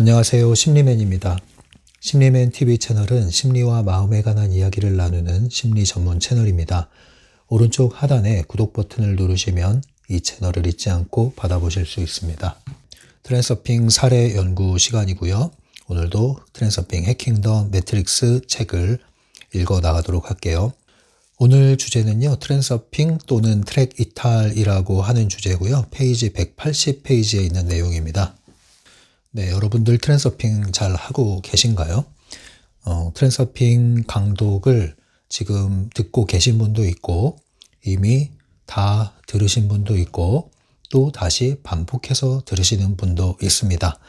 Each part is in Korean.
안녕하세요. 심리맨입니다. 심리맨 TV 채널은 심리와 마음에 관한 이야기를 나누는 심리 전문 채널입니다. 오른쪽 하단에 구독 버튼을 누르시면 이 채널을 잊지 않고 받아보실 수 있습니다. 트랜서핑 사례 연구 시간이고요. 오늘도 트랜서핑 해킹 더 매트릭스 책을 읽어 나가도록 할게요. 오늘 주제는요. 트랜서핑 또는 트랙 이탈이라고 하는 주제고요. 페이지 180페이지에 있는 내용입니다. 네, 여러분들 트랜서핑 잘 하고 계신가요? 트랜서핑 강독을 지금 듣고 계신 분도 있고 이미 다 들으신 분도 있고 또 다시 반복해서 들으시는 분도 있습니다.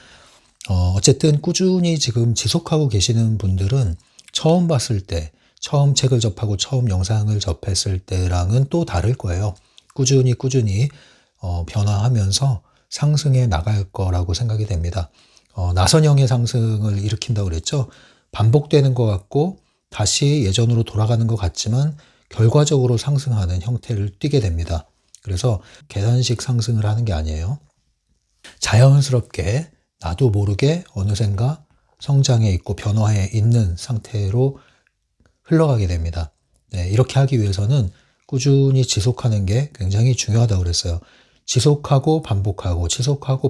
어쨌든 꾸준히 지금 지속하고 계시는 분들은 처음 봤을 때, 처음 책을 접하고 처음 영상을 접했을 때랑은 또 다를 거예요. 꾸준히 변화하면서 상승해 나갈 거라고 생각이 됩니다. 나선형의 상승을 일으킨다고 그랬죠. 반복되는 것 같고 다시 예전으로 돌아가는 것 같지만 결과적으로 상승하는 형태를 띠게 됩니다. 그래서 계단식 상승을 하는 게 아니에요. 자연스럽게 나도 모르게 어느샌가 성장해 있고 변화해 있는 상태로 흘러가게 됩니다. 네, 이렇게 하기 위해서는 꾸준히 지속하는 게 굉장히 중요하다고 그랬어요. 지속하고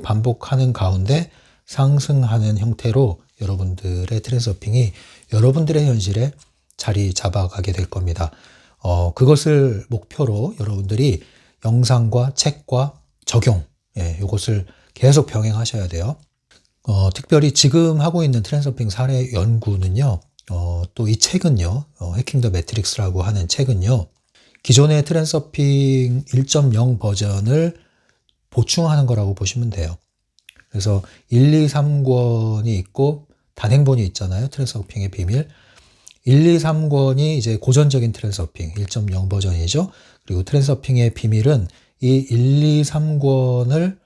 반복하는 가운데 상승하는 형태로 여러분들의 트랜서핑이 여러분들의 현실에 자리 잡아가게 될 겁니다. 그것을 목표로 여러분들이 영상과 책과 적용, 이것을 계속 병행하셔야 돼요. 특별히 지금 하고 있는 트랜서핑 사례 연구는요, 또 이 책은요, 해킹 더 매트릭스라고 하는 책은요, 기존의 트랜서핑 1.0 버전을 보충하는 거라고 보시면 돼요. 그래서 1, 2, 3권이 있고 단행본이 있잖아요. 트랜서핑의 비밀. 1, 2, 3권이 이제 고전적인 트랜서핑 1.0 버전이죠. 그리고 트랜서핑의 비밀은 이 1, 2, 3권을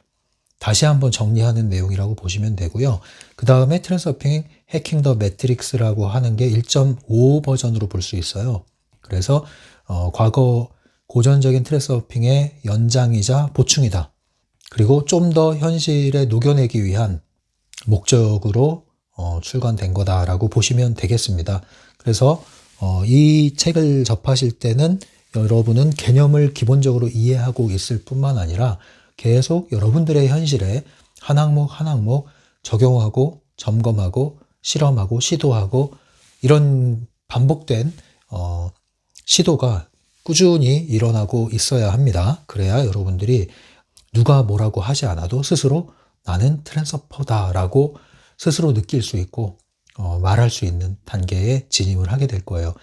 다시 한번 정리하는 내용이라고 보시면 되고요. 그 다음에 트랜서핑 해킹 더 매트릭스라고 하는 게 1.5 버전으로 볼 수 있어요. 그래서 과거 고전적인 트랜서핑의 연장이자 보충이다. 그리고 좀 더 현실에 녹여내기 위한 목적으로 출간된 거다라고 보시면 되겠습니다. 그래서 이 책을 접하실 때는 여러분은 개념을 기본적으로 이해하고 있을 뿐만 아니라 계속 여러분들의 현실에 한 항목 적용하고 점검하고 실험하고 시도하고 이런 반복된 시도가 꾸준히 일어나고 있어야 합니다. 그래야 여러분들이 누가 뭐라고 하지 않아도 스스로 나는 트랜서퍼다라고 스스로 느낄 수 있고 말할 수 있는 단계에 진입을 하게 될 거예요.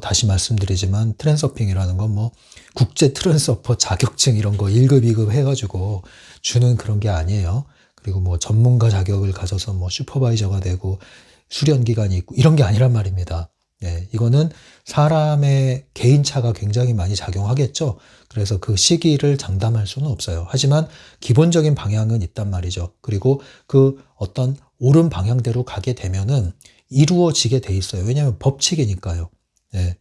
다시 말씀드리지만 트랜서핑이라는 건 뭐 국제 트랜서퍼 자격증 이런 거 1급, 2급 해가지고 주는 그런 게 아니에요. 그리고 뭐 전문가 자격을 가져서 뭐 슈퍼바이저가 되고 수련 기간이 있고 이런 게 아니란 말입니다. 네, 이거는 사람의 개인차가 굉장히 많이 작용하겠죠. 그래서 그 시기를 장담할 수는 없어요. 하지만 기본적인 방향은 있단 말이죠. 그리고 그 어떤 옳은 방향대로 가게 되면은 이루어지게 돼 있어요. 왜냐하면 법칙이니까요. 네.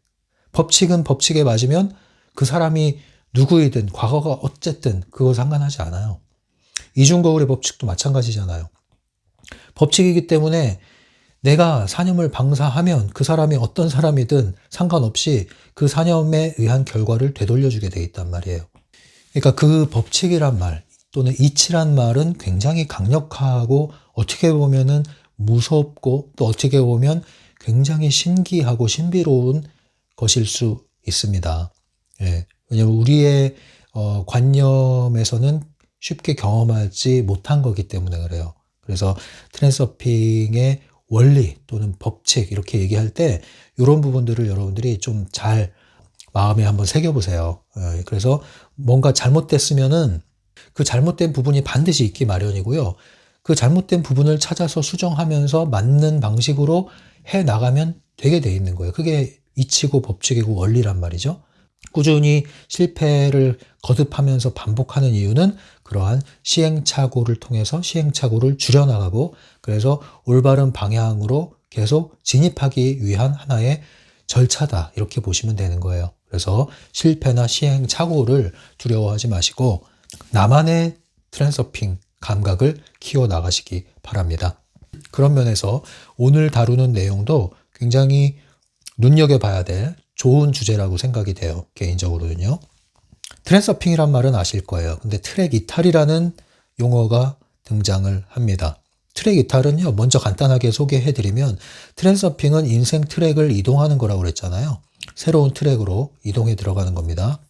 법칙은 법칙에 맞으면 그 사람이 누구이든 과거가 어쨌든 그거 상관하지 않아요. 이중거울의 법칙도 마찬가지잖아요. 법칙이기 때문에 내가 사념을 방사하면 그 사람이 어떤 사람이든 상관없이 그 사념에 의한 결과를 되돌려주게 돼 있단 말이에요. 그러니까 그 법칙이란 말 또는 이치란 말은 굉장히 강력하고 어떻게 보면은 무섭고 또 어떻게 보면 굉장히 신기하고 신비로운 것일 수 있습니다. 예. 왜냐하면 우리의 관념에서는 쉽게 경험하지 못한 거기 때문에 그래요. 그래서 트랜서핑의 원리 또는 법칙 이렇게 얘기할 때 이런 부분들을 여러분들이 좀 잘 마음에 한번 새겨보세요. 그래서 뭔가 잘못됐으면은 그 잘못된 부분이 반드시 있기 마련이고요. 그 잘못된 부분을 찾아서 수정하면서 맞는 방식으로 해 나가면 되게 돼 있는 거예요. 그게 이치고 법칙이고 원리란 말이죠. 꾸준히 실패를 거듭하면서 반복하는 이유는 그러한 시행착오를 통해서 시행착오를 줄여나가고 그래서 올바른 방향으로 계속 진입하기 위한 하나의 절차다 이렇게 보시면 되는 거예요. 그래서 실패나 시행착오를 두려워하지 마시고 나만의 트랜서핑 감각을 키워나가시기 바랍니다. 그런 면에서 오늘 다루는 내용도 굉장히 눈여겨봐야 될 좋은 주제라고 생각이 돼요. 개인적으로는요. 트랜서핑이란 말은 아실 거예요. 근데 트랙 이탈이라는 용어가 등장을 합니다. 트랙 이탈은요, 먼저 간단하게 소개해드리면 트랜서핑은 인생 트랙을 이동하는 거라고 그랬잖아요. 새로운 트랙으로 이동해 들어가는 겁니다.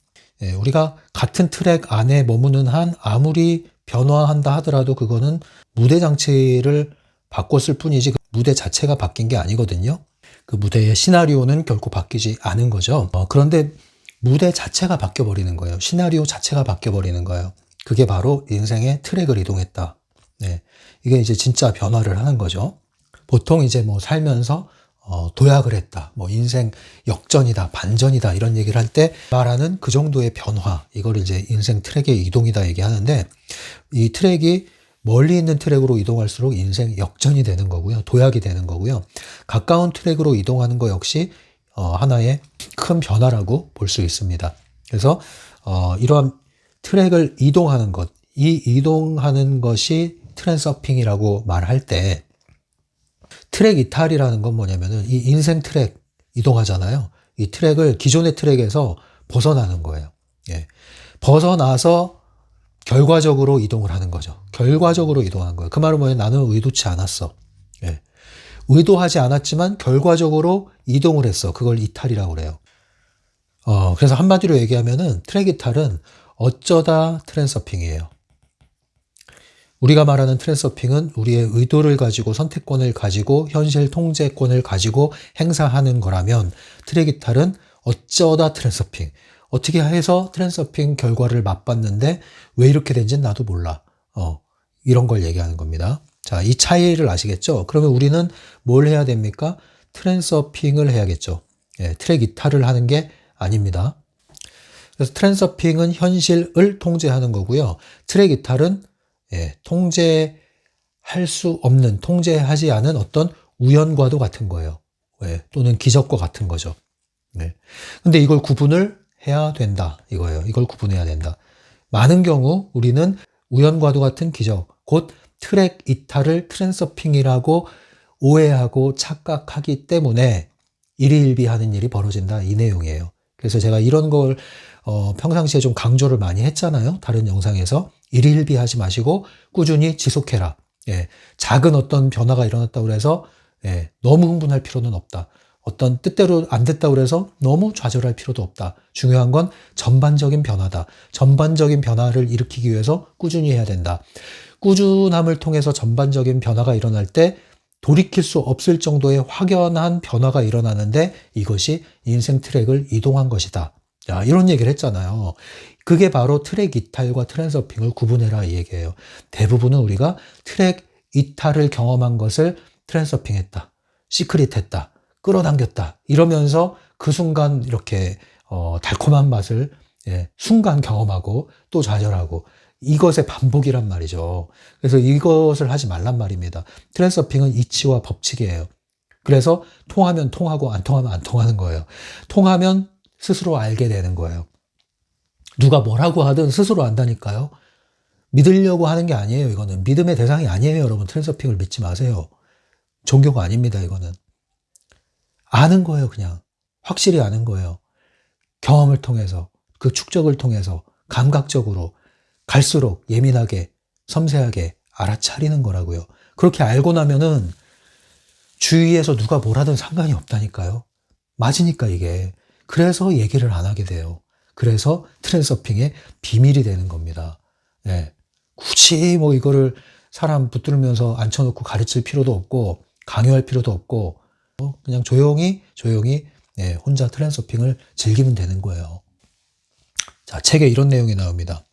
우리가 같은 트랙 안에 머무는 한 아무리 변화한다 하더라도 그거는 무대 장치를 바꿨을 뿐이지 그 무대 자체가 바뀐 게 아니거든요. 그 무대의 시나리오는 결코 바뀌지 않은 거죠. 그런데 무대 자체가 바뀌어버리는 거예요. 시나리오 자체가 바뀌어버리는 거예요. 그게 바로 인생의 트랙을 이동했다. 네. 이게 이제 진짜 변화를 하는 거죠. 보통 이제 뭐 살면서 도약을 했다. 뭐 인생 역전이다, 반전이다 이런 얘기를 할 때 말하는 그 정도의 변화, 이걸 이제 인생 트랙의 이동이다 얘기하는데 이 트랙이 멀리 있는 트랙으로 이동할수록 인생 역전이 되는 거고요. 도약이 되는 거고요. 가까운 트랙으로 이동하는 거 역시 하나의 큰 변화라고 볼 수 있습니다. 그래서 이러한 트랙을 이동하는 것, 이 이동하는 것이 트랜서핑이라고 말할 때 트랙 이탈이라는 건 뭐냐면은 이 인생 트랙 이동하잖아요. 이 트랙을 기존의 트랙에서 벗어나는 거예요. 예. 벗어나서 결과적으로 이동을 하는 거죠. 결과적으로 이동하는 거예요. 그 말은 뭐예요? 나는 의도치 않았어. 예. 의도하지 않았지만 결과적으로 이동을 했어. 그걸 이탈이라고 그래요. 그래서 한마디로 얘기하면은 트랙 이탈은 어쩌다 트랜서핑이에요. 우리가 말하는 트랜서핑은 우리의 의도를 가지고 선택권을 가지고 현실 통제권을 가지고 행사하는 거라면 트랙 이탈은 어쩌다 트랜서핑. 어떻게 해서 트랜서핑 결과를 맛봤는데 왜 이렇게 된지는 나도 몰라. 이런 걸 얘기하는 겁니다. 자, 이 차이를 아시겠죠? 그러면 우리는 뭘 해야 됩니까? 트랜서핑을 해야겠죠. 예, 트랙 이탈을 하는 게 아닙니다. 그래서 트랜서핑은 현실을 통제하는 거고요. 트랙 이탈은 통제할 수 없는, 통제하지 않은 어떤 우연과도 같은 거예요. 또는 기적과 같은 거죠. 근데 이걸 구분을 해야 된다. 이거예요. 이걸 구분해야 된다. 많은 경우 우리는 우연과도 같은 기적, 곧 트랙 이탈을 트랜서핑이라고 오해하고 착각하기 때문에 일희일비하는 일이 벌어진다. 이 내용이에요. 그래서 제가 이런 걸 평상시에 좀 강조를 많이 했잖아요. 다른 영상에서. 일희일비하지 마시고 꾸준히 지속해라. 작은 어떤 변화가 일어났다고 해서 너무 흥분할 필요는 없다. 어떤 뜻대로 안 됐다고 해서 너무 좌절할 필요도 없다. 중요한 건 전반적인 변화다. 전반적인 변화를 일으키기 위해서 꾸준히 해야 된다. 꾸준함을 통해서 전반적인 변화가 일어날 때 돌이킬 수 없을 정도의 확연한 변화가 일어나는데 이것이 인생 트랙을 이동한 것이다. 이런 얘기를 했잖아요. 그게 바로 트랙 이탈과 트랜서핑을 구분해라 이 얘기예요. 대부분은 우리가 트랙 이탈을 경험한 것을 트랜서핑했다. 시크릿했다. 끌어당겼다. 이러면서 그 순간 이렇게 달콤한 맛을 순간 경험하고 또 좌절하고 이것의 반복이란 말이죠. 그래서 이것을 하지 말란 말입니다. 트랜서핑은 이치와 법칙이에요. 그래서 통하면 통하고 안 통하면 안 통하는 거예요. 통하면 스스로 알게 되는 거예요. 누가 뭐라고 하든 스스로 안다니까요. 믿으려고 하는 게 아니에요. 이거는 믿음의 대상이 아니에요. 여러분 트랜서핑을 믿지 마세요. 종교가 아닙니다. 이거는 아는 거예요. 그냥 확실히 아는 거예요. 경험을 통해서 그 축적을 통해서 감각적으로 갈수록 예민하게 섬세하게 알아차리는 거라고요. 그렇게 알고 나면은 주위에서 누가 뭘 하든 상관이 없다니까요. 맞으니까 이게. 그래서 얘기를 안 하게 돼요. 그래서 트랜서핑의 비밀이 되는 겁니다. 굳이 뭐 이거를 사람 붙들면서 앉혀놓고 가르칠 필요도 없고 강요할 필요도 없고 그냥 조용히 혼자 트랜서핑을 즐기면 되는 거예요. 자, 책에 이런 내용이 나옵니다.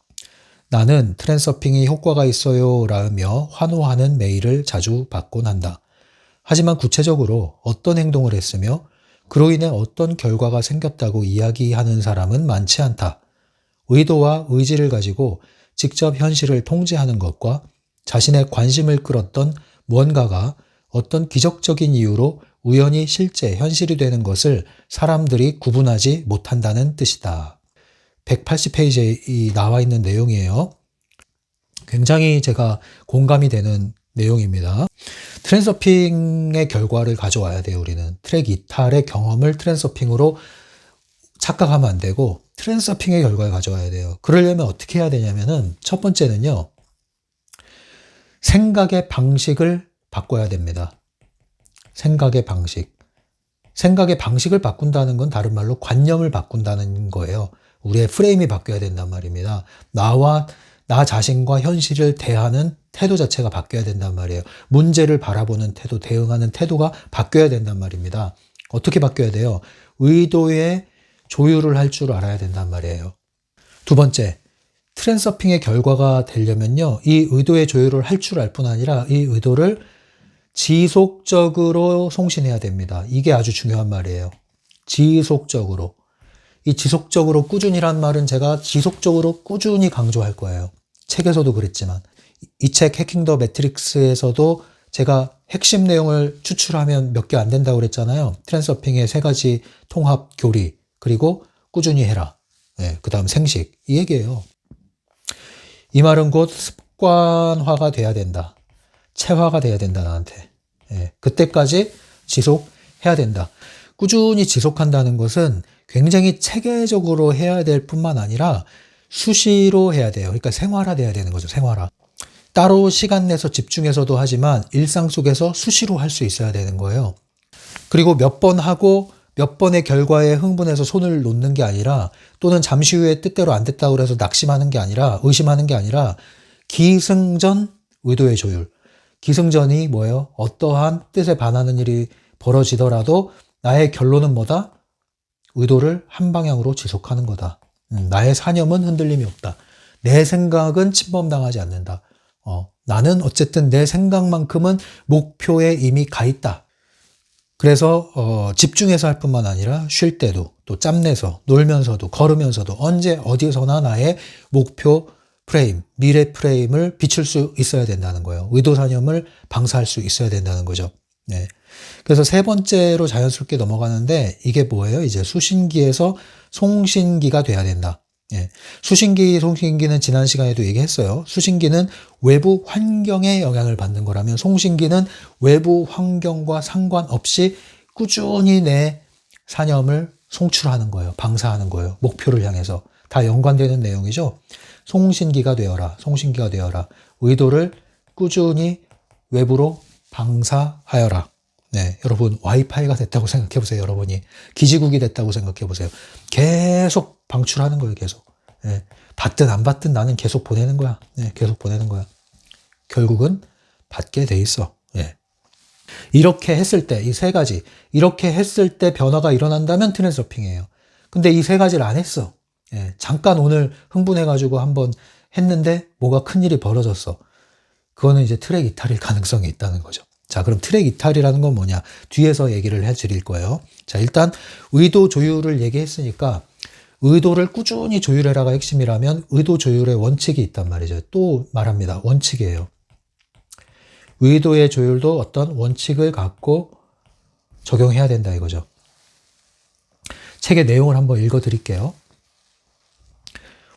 나는 트랜서핑이 효과가 있어요 라며 환호하는 메일을 자주 받곤 한다. 하지만 구체적으로 어떤 행동을 했으며 그로 인해 어떤 결과가 생겼다고 이야기하는 사람은 많지 않다. 의도와 의지를 가지고 직접 현실을 통제하는 것과 자신의 관심을 끌었던 무언가가 어떤 기적적인 이유로 우연히 실제 현실이 되는 것을 사람들이 구분하지 못한다는 뜻이다. 180페이지에 나와 있는 내용이에요. 굉장히 제가 공감이 되는 내용입니다. 트랜서핑의 결과를 가져와야 돼요. 우리는 트랙 이탈의 경험을 트랜서핑으로 착각하면 안 되고 트랜서핑의 결과를 가져와야 돼요. 그러려면 어떻게 해야 되냐면은 첫 번째는요. 생각의 방식을 바꿔야 됩니다. 생각의 방식. 생각의 방식을 바꾼다는 건 다른 말로 관념을 바꾼다는 거예요. 우리의 프레임이 바뀌어야 된단 말입니다. 나 자신과 현실을 대하는 태도 자체가 바뀌어야 된단 말이에요. 문제를 바라보는 태도, 대응하는 태도가 바뀌어야 된단 말입니다. 어떻게 바뀌어야 돼요? 의도의 조율을 할 줄 알아야 된단 말이에요. 두 번째, 트랜서핑의 결과가 되려면요. 이 의도의 조율을 할 줄 알 뿐 아니라 이 의도를 지속적으로 송신해야 됩니다. 이게 아주 중요한 말이에요. 지속적으로. 이 지속적으로 꾸준히란 말은 제가 지속적으로 꾸준히 강조할 거예요. 책에서도 그랬지만 이 책 해킹 더 매트릭스에서도 제가 핵심 내용을 추출하면 몇 개 안 된다고 그랬잖아요. 트랜서핑의 3가지 통합 교리 그리고 꾸준히 해라. 네, 그 다음 생식 이 얘기예요. 이 말은 곧 습관화가 돼야 된다. 체화가 돼야 된다 나한테. 네, 그때까지 지속해야 된다. 꾸준히 지속한다는 것은 굉장히 체계적으로 해야 될 뿐만 아니라 수시로 해야 돼요. 그러니까 생활화돼야 되는 거죠. 생활화. 따로 시간 내서 집중해서도 하지만 일상 속에서 수시로 할 수 있어야 되는 거예요. 그리고 몇 번 하고 몇 번의 결과에 흥분해서 손을 놓는 게 아니라 또는 잠시 후에 뜻대로 안 됐다고 해서 낙심하는 게 아니라 의심하는 게 아니라 기승전 의도의 조율. 기승전이 뭐예요? 어떠한 뜻에 반하는 일이 벌어지더라도 나의 결론은 뭐다? 의도를 한 방향으로 지속하는 거다. 나의 사념은 흔들림이 없다. 내 생각은 침범당하지 않는다. 나는 어쨌든 내 생각만큼은 목표에 이미 가 있다. 그래서 집중해서 할 뿐만 아니라 쉴 때도 또 짬내서 놀면서도 걸으면서도 언제 어디서나 나의 목표 프레임, 미래 프레임을 비출 수 있어야 된다는 거예요. 의도사념을 방사할 수 있어야 된다는 거죠. 네. 그래서 3번째로 자연스럽게 넘어가는데 이게 뭐예요? 이제 수신기에서 송신기가 돼야 된다. 예. 수신기, 송신기는 지난 시간에도 얘기했어요. 수신기는 외부 환경에 영향을 받는 거라면 송신기는 외부 환경과 상관없이 꾸준히 내 사념을 송출하는 거예요. 방사하는 거예요. 목표를 향해서. 다 연관되는 내용이죠. 송신기가 되어라. 송신기가 되어라. 의도를 꾸준히 외부로 방사하여라. 네, 여러분 와이파이가 됐다고 생각해 보세요. 여러분이 기지국이 됐다고 생각해 보세요. 계속 방출하는 거예요. 계속. 네, 받든 안 받든 나는 계속 보내는 거야. 네, 계속 보내는 거야. 결국은 받게 돼 있어. 네. 이렇게 했을 때 이 3가지 이렇게 했을 때 변화가 일어난다면 트랜서핑이에요. 근데 이 3가지를 안 했어. 네, 잠깐 오늘 흥분해가지고 한번 했는데 뭐가 큰일이 벌어졌어. 그거는 이제 트랙 이탈일 가능성이 있다는 거죠. 자, 그럼 트랙 이탈이라는 건 뭐냐? 뒤에서 얘기를 해드릴 거예요. 자, 일단 의도 조율을 얘기했으니까 의도를 꾸준히 조율해라가 핵심이라면 의도 조율의 원칙이 있단 말이죠. 또 말합니다. 원칙이에요. 의도의 조율도 어떤 원칙을 갖고 적용해야 된다 이거죠. 책의 내용을 한번 읽어드릴게요.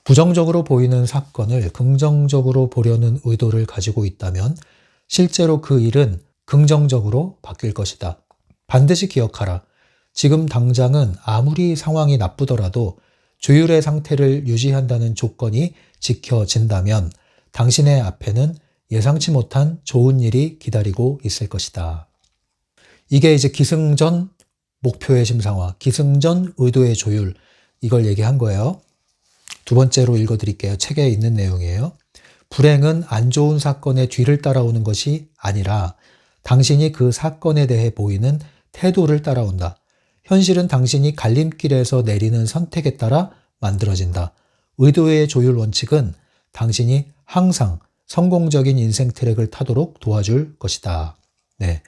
부정적으로 보이는 사건을 긍정적으로 보려는 의도를 가지고 있다면 실제로 그 일은 긍정적으로 바뀔 것이다. 반드시 기억하라. 지금 당장은 아무리 상황이 나쁘더라도 조율의 상태를 유지한다는 조건이 지켜진다면 당신의 앞에는 예상치 못한 좋은 일이 기다리고 있을 것이다. 이게 이제 기승전 목표의 심상화, 기승전 의도의 조율, 이걸 얘기한 거예요. 2번째로 읽어드릴게요. 책에 있는 내용이에요. 불행은 안 좋은 사건의 뒤를 따라오는 것이 아니라 당신이 그 사건에 대해 보이는 태도를 따라온다. 현실은 당신이 갈림길에서 내리는 선택에 따라 만들어진다. 의도의 조율 원칙은 당신이 항상 성공적인 인생 트랙을 타도록 도와줄 것이다. 네.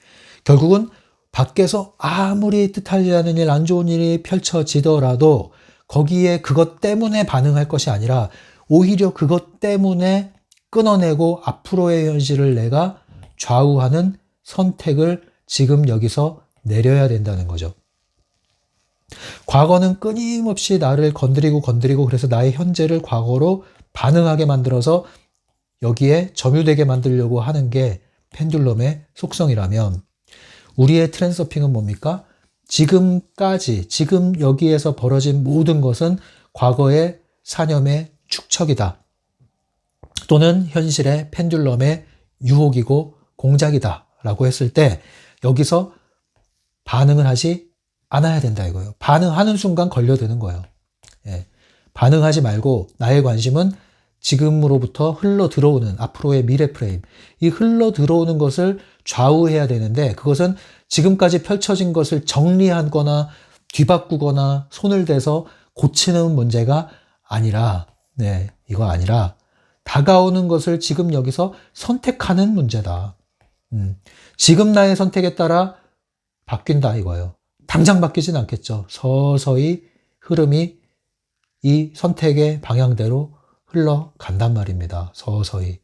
결국은 밖에서 아무리 뜻하지 않은 일, 안 좋은 일이 펼쳐지더라도 거기에 그것 때문에 반응할 것이 아니라 오히려 그것 때문에 끊어내고 앞으로의 현실을 내가 좌우하는 선택을 지금 여기서 내려야 된다는 거죠. 과거는 끊임없이 나를 건드리고 그래서 나의 현재를 과거로 반응하게 만들어서 여기에 점유되게 만들려고 하는 게 펜듈럼의 속성이라면 우리의 트랜서핑은 뭡니까? 지금까지, 지금 여기에서 벌어진 모든 것은 과거의 사념의 축척이다. 또는 현실의 펜듈럼의 유혹이고 공작이다. 라고 했을 때 여기서 반응을 하지 않아야 된다 이거예요. 반응하는 순간 걸려드는 거예요. 예. 반응하지 말고 나의 관심은 지금으로부터 흘러 들어오는 앞으로의 미래 프레임, 이 흘러 들어오는 것을 좌우해야 되는데 그것은 지금까지 펼쳐진 것을 정리하거나 뒤바꾸거나 손을 대서 고치는 문제가 아니라, 네, 이거 아니라 다가오는 것을 지금 여기서 선택하는 문제다. 지금 나의 선택에 따라 바뀐다 이거예요. 당장 바뀌진 않겠죠. 서서히 흐름이 이 선택의 방향대로 흘러간단 말입니다. 서서히.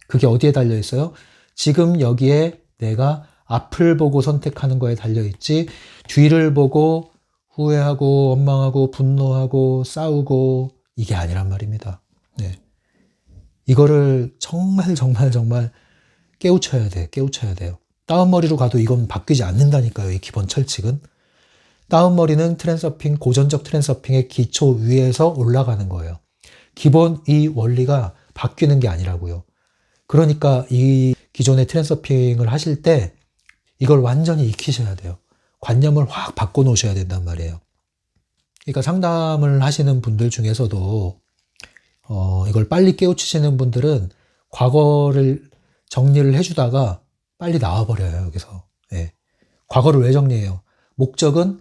그게 어디에 달려 있어요? 지금 여기에 내가 앞을 보고 선택하는 거에 달려 있지 뒤를 보고 후회하고 원망하고 분노하고 싸우고 이게 아니란 말입니다. 네. 이거를 정말 깨우쳐야 돼. 깨우쳐야 돼요. 다운머리로 가도 이건 바뀌지 않는다니까요. 이 기본 철칙은. 다운머리는 트랜서핑, 고전적 트랜서핑의 기초 위에서 올라가는 거예요. 기본 이 원리가 바뀌는 게 아니라고요. 그러니까 이 기존의 트랜서핑을 하실 때 이걸 완전히 익히셔야 돼요. 관념을 확 바꿔놓으셔야 된단 말이에요. 그러니까 상담을 하시는 분들 중에서도 이걸 빨리 깨우치시는 분들은 과거를 정리를 해주다가 빨리 나와버려요. 여기서. 예. 과거를 왜 정리해요? 목적은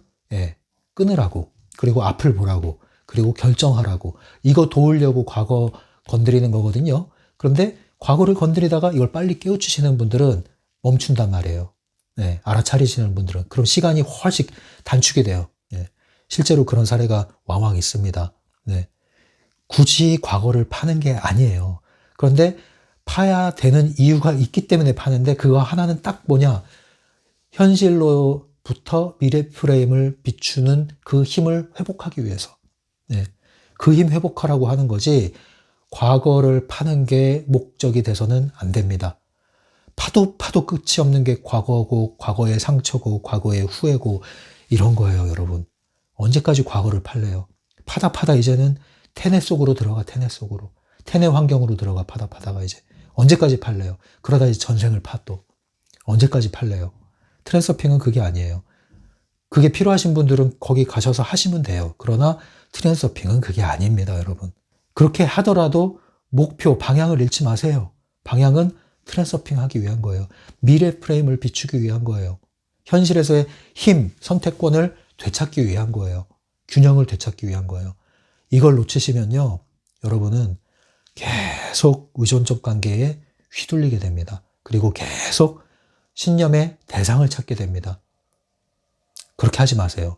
끊으라고, 그리고 앞을 보라고, 그리고 결정하라고. 이거 도우려고 과거 건드리는 거거든요. 그런데 과거를 건드리다가 이걸 빨리 깨우치시는 분들은 멈춘단 말이에요. 네, 알아차리시는 분들은. 그럼 시간이 훨씬 단축이 돼요. 네, 실제로 그런 사례가 왕왕 있습니다. 네, 굳이 과거를 파는 게 아니에요. 그런데 파야 되는 이유가 있기 때문에 파는데 그거 하나는 딱 뭐냐? 현실로부터 미래 프레임을 비추는 그 힘을 회복하기 위해서. 네, 그 힘 회복하라고 하는 거지 과거를 파는 게 목적이 돼서는 안 됩니다. 파도 끝이 없는 게 과거고 과거의 상처고 과거의 후회고 이런 거예요, 여러분. 언제까지 과거를 팔래요? 파다 이제는 테네 속으로 들어가, 테네 속으로. 테네 환경으로 들어가, 파다가 이제. 언제까지 팔래요? 그러다 이제 전생을 파 또. 언제까지 팔래요? 트랜서핑은 그게 아니에요. 그게 필요하신 분들은 거기 가셔서 하시면 돼요. 그러나 트랜서핑은 그게 아닙니다, 여러분. 그렇게 하더라도 목표, 방향을 잃지 마세요. 방향은 트랜서핑 하기 위한 거예요. 미래 프레임을 비추기 위한 거예요. 현실에서의 힘, 선택권을 되찾기 위한 거예요. 균형을 되찾기 위한 거예요. 이걸 놓치시면요, 여러분은 계속 의존적 관계에 휘둘리게 됩니다. 그리고 계속 신념의 대상을 찾게 됩니다. 그렇게 하지 마세요.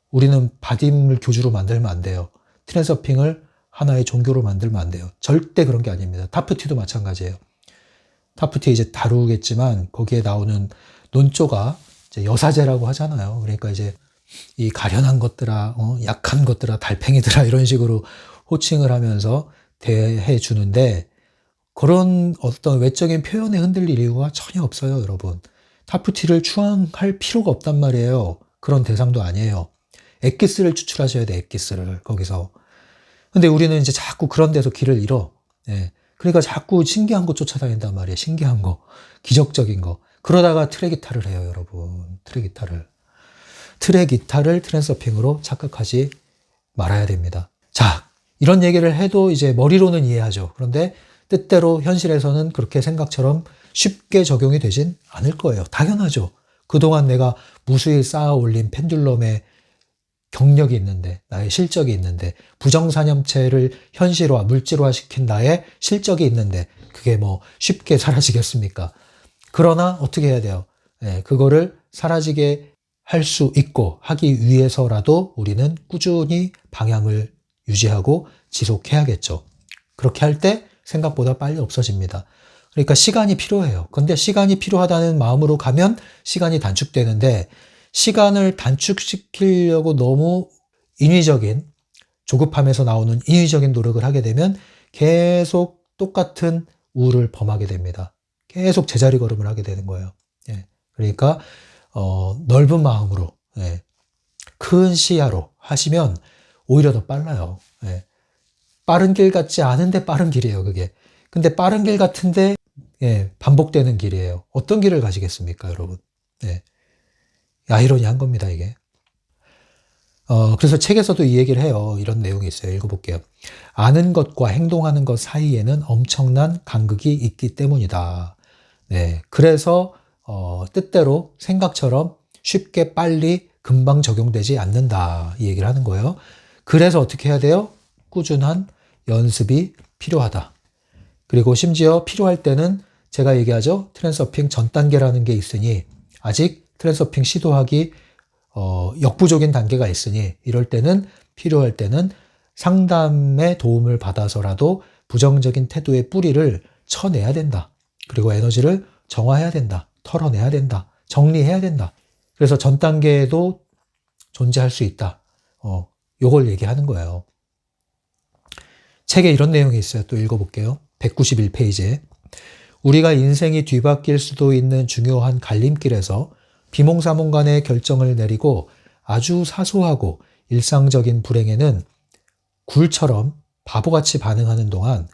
우리는 바딤을 교주로 만들면 안 돼요. 트랜서핑을 하나의 종교로 만들면 안 돼요. 절대 그런 게 아닙니다. 타프티도 마찬가지예요. 타프티 이제 다루겠지만 거기에 나오는 논조가 이제 여사제라고 하잖아요. 그러니까 이제 이 가련한 것들아, 약한 것들아, 달팽이들아 이런 식으로 호칭을 하면서 대해 주는데 그런 어떤 외적인 표현에 흔들릴 이유가 전혀 없어요, 여러분. 타프티를 추앙할 필요가 없단 말이에요. 그런 대상도 아니에요. 엑기스를 추출하셔야 돼, 엑기스를 거기서. 근데 우리는 이제 자꾸 그런 데서 길을 잃어. 예. 그러니까 자꾸 신기한 거 쫓아다닌단 말이에요. 신기한 거. 기적적인 거. 그러다가 트랙기타를 해요, 여러분. 트랙기타를. 트랙기타를 트랜서핑으로 착각하지 말아야 됩니다. 자, 이런 얘기를 해도 이제 머리로는 이해하죠. 그런데 뜻대로 현실에서는 그렇게 생각처럼 쉽게 적용이 되진 않을 거예요. 당연하죠. 그동안 내가 무수히 쌓아 올린 펜듈럼의 경력이 있는데, 나의 실적이 있는데, 부정사념체를 현실화, 물질화 시킨 나의 실적이 있는데, 그게 뭐 쉽게 사라지겠습니까? 그러나 어떻게 해야 돼요? 그거를 사라지게 할 수 있고 하기 위해서라도 우리는 꾸준히 방향을 유지하고 지속해야겠죠. 그렇게 할 때 생각보다 빨리 없어집니다. 그러니까 시간이 필요해요. 근데 시간이 필요하다는 마음으로 가면 시간이 단축되는데 시간을 단축시키려고 너무 인위적인 조급함에서 나오는 인위적인 노력을 하게 되면 계속 똑같은 우를 범하게 됩니다. 계속 제자리 걸음을 하게 되는 거예요. 예. 그러니까 넓은 마음으로, 예. 큰 시야로 하시면 오히려 더 빨라요. 예. 빠른 길 같지 않은데 빠른 길이에요, 그게. 근데 빠른 길 같은데, 예, 반복되는 길이에요. 어떤 길을 가시겠습니까, 여러분? 예. 아이러니한 겁니다, 이게. 그래서 책에서도 이 얘기를 해요. 이런 내용이 있어요. 읽어볼게요. 아는 것과 행동하는 것 사이에는 엄청난 간극이 있기 때문이다. 네. 그래서, 뜻대로 생각처럼 쉽게 빨리 금방 적용되지 않는다. 이 얘기를 하는 거예요. 그래서 어떻게 해야 돼요? 꾸준한 연습이 필요하다. 그리고 심지어 필요할 때는 제가 얘기하죠. 트랜서핑 전 단계라는 게 있으니 아직 트랜서핑 시도하기 역부족인 단계가 있으니 이럴 때는 필요할 때는 상담의 도움을 받아서라도 부정적인 태도의 뿌리를 쳐내야 된다. 그리고 에너지를 정화해야 된다. 털어내야 된다. 정리해야 된다. 그래서 전 단계에도 존재할 수 있다. 요걸 얘기하는 거예요. 책에 이런 내용이 있어요. 또 읽어볼게요. 191페이지에 우리가 인생이 뒤바뀔 수도 있는 중요한 갈림길에서 비몽사몽간의 결정을 내리고 아주 사소하고 일상적인 불행에는 굴처럼 바보같이 반응하는 동안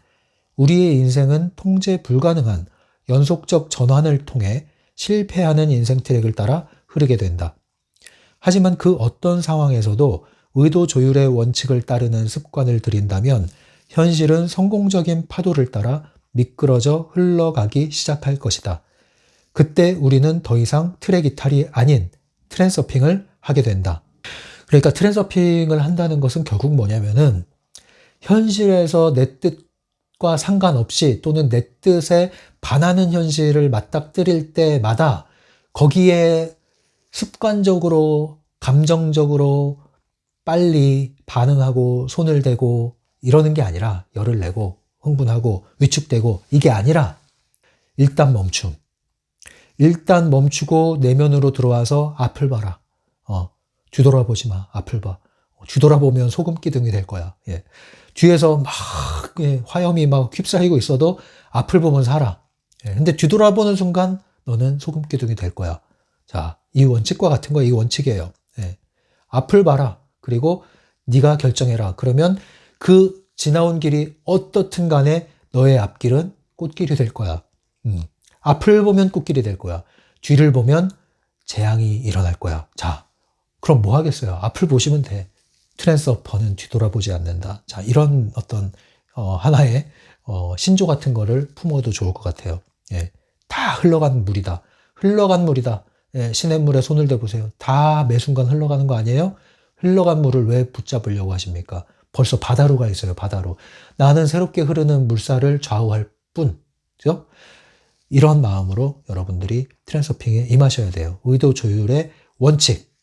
우리의 인생은 통제 불가능한 연속적 전환을 통해 실패하는 인생 트랙을 따라 흐르게 된다. 하지만 그 어떤 상황에서도 의도 조율의 원칙을 따르는 습관을 들인다면 현실은 성공적인 파도를 따라 미끄러져 흘러가기 시작할 것이다. 그때 우리는 더 이상 트랙 이탈이 아닌 트랜서핑을 하게 된다. 그러니까 트랜서핑을 한다는 것은 결국 뭐냐면은 현실에서 내 뜻과 상관없이 또는 내 뜻에 반하는 현실을 맞닥뜨릴 때마다 거기에 습관적으로 감정적으로 빨리 반응하고 손을 대고 이러는 게 아니라 열을 내고 흥분하고 위축되고 이게 아니라 일단 멈춤. 일단 멈추고 내면으로 들어와서 앞을 봐라. 뒤돌아보지 마. 앞을 봐. 뒤돌아보면 소금 기둥이 될 거야. 예. 뒤에서 막 화염이 막 휩싸이고 있어도 앞을 보면 살아. 예. 근데 뒤돌아보는 순간 너는 소금 기둥이 될 거야. 자, 이 원칙과 같은 거, 이 원칙이에요. 예. 앞을 봐라. 그리고 네가 결정해라. 그러면 그 지나온 길이 어떻든 간에 너의 앞길은 꽃길이 될 거야. 앞을 보면 꽃길이 될 거야. 뒤를 보면 재앙이 일어날 거야. 자, 그럼 뭐 하겠어요? 앞을 보시면 돼. 트랜스어퍼는 뒤돌아보지 않는다. 자, 이런 어떤 하나의 신조 같은 거를 품어도 좋을 것 같아요. 예, 다 흘러간 물이다. 흘러간 물이다. 예, 시냇물에 손을 대보세요. 다 매 순간 흘러가는 거 아니에요? 흘러간 물을 왜 붙잡으려고 하십니까? 벌써 바다로 가 있어요. 바다로. 나는 새롭게 흐르는 물살을 좌우할 뿐. 그죠? 이런 마음으로 여러분들이 트랜서핑에 임하셔야 돼요. 의도 조율의 원칙,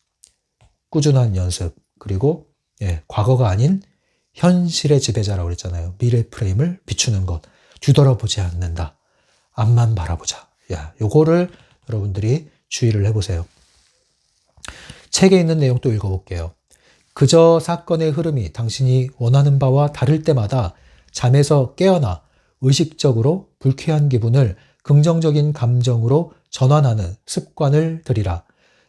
꾸준한 연습, 그리고 과거가 아닌 현실의 지배자라고 그랬잖아요. 미래 프레임을 비추는 것, 뒤돌아보지 않는다. 앞만 바라보자. 야, 요거를 여러분들이 주의를 해보세요. 책에 있는 내용 또 읽어볼게요. 그저 사건의 흐름이 당신이 원하는 바와 다를 때마다 잠에서 깨어나 의식적으로 불쾌한 기분을 긍정적인 감정으로 전환하는 습관을 들이라.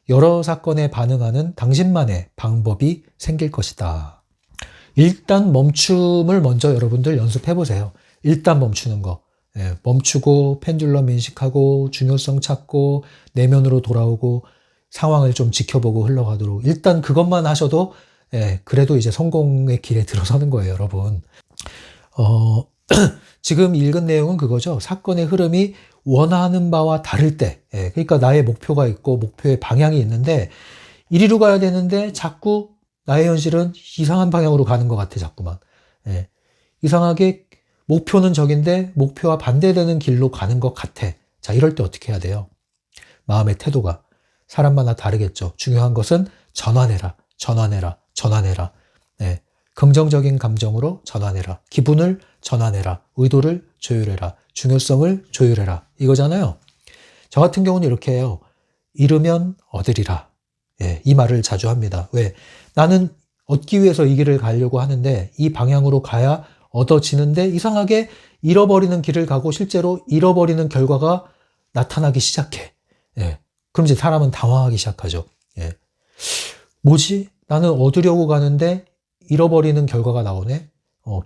여러 사건에 반응하는 당신만의 방법이 생길 것이다. 일단 멈춤을 먼저 여러분들 연습해 보세요. 일단 멈추는 거. 멈추고 펜듈럼 인식하고 중요성 찾고 내면으로 돌아오고 상황을 좀 지켜보고 흘러가도록 일단 그것만 하셔도 그래도 이제 성공의 길에 들어서는 거예요, 여러분. 지금 읽은 내용은 그거죠. 사건의 흐름이 원하는 바와 다를 때, 그러니까 나의 목표가 있고 목표의 방향이 있는데 이리로 가야 되는데 자꾸 나의 현실은 이상한 방향으로 가는 것 같아, 자꾸만. 이상하게 목표는 저긴데 목표와 반대되는 길로 가는 것 같아. 자, 이럴 때 어떻게 해야 돼요? 마음의 태도가 사람마다 다르겠죠. 중요한 것은 전환해라, 전환해라, 전환해라. 긍정적인 감정으로 전환해라. 기분을 전환해라. 의도를 조율해라. 중요성을 조율해라. 이거잖아요. 저 같은 경우는 이렇게 해요. 잃으면 얻으리라. 이 말을 자주 합니다. 왜? 나는 얻기 위해서 이 길을 가려고 하는데 이 방향으로 가야 얻어지는데 이상하게 잃어버리는 길을 가고 실제로 잃어버리는 결과가 나타나기 시작해. 예. 그럼 이제 사람은 당황하기 시작하죠. 예. 뭐지? 나는 얻으려고 가는데 잃어버리는 결과가 나오네.